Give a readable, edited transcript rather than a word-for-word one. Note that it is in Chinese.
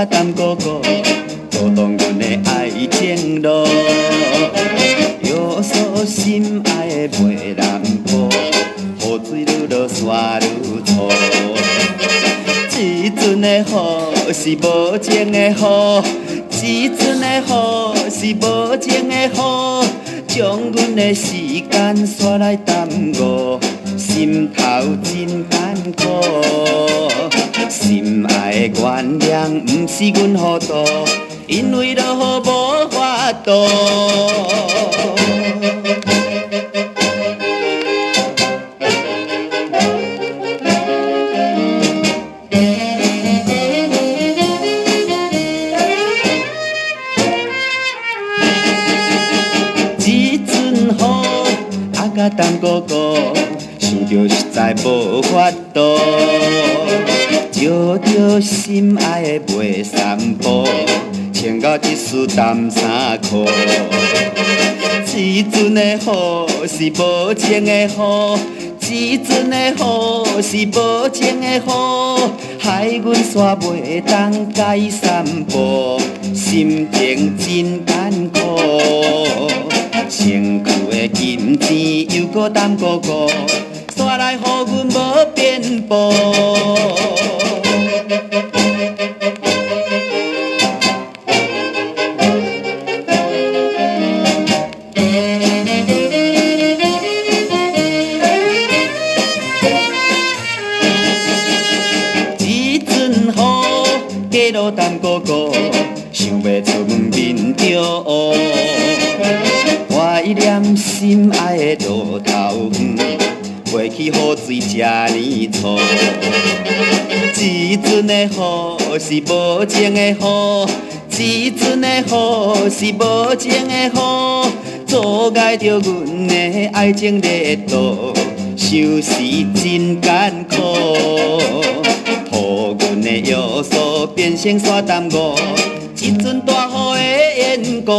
淡薄薄，阻挡阮的爱情路。约束心爱的袂难破，雨水愈落山愈粗。这阵的雨是无情的雨，这阵的雨是无情的雨，将阮的时间煞来耽误，心头真艰苦。心爱的原谅，不是阮糊涂，因为落雨无法度。这阵雨下甲淡糊糊，想着实在无法度。招着心爱的袂散步，穿到一丝淡衫裤。这阵的雨是无情的雨，这阵的雨是无情的雨，害阮煞袂当解散步，心情真艰苦。身躯的金钱又搁淡糊糊，煞来予阮无变步。街路淡糊糊，想要出门面着乌。怀念心爱的路头园，飞起雨水这呢粗。这阵的雨是无情的雨，这阵的雨是无情的雨，阻碍着阮的爱情热度，想是真艰苦。阮的约束变成山耽误，一阵大雨的缘故。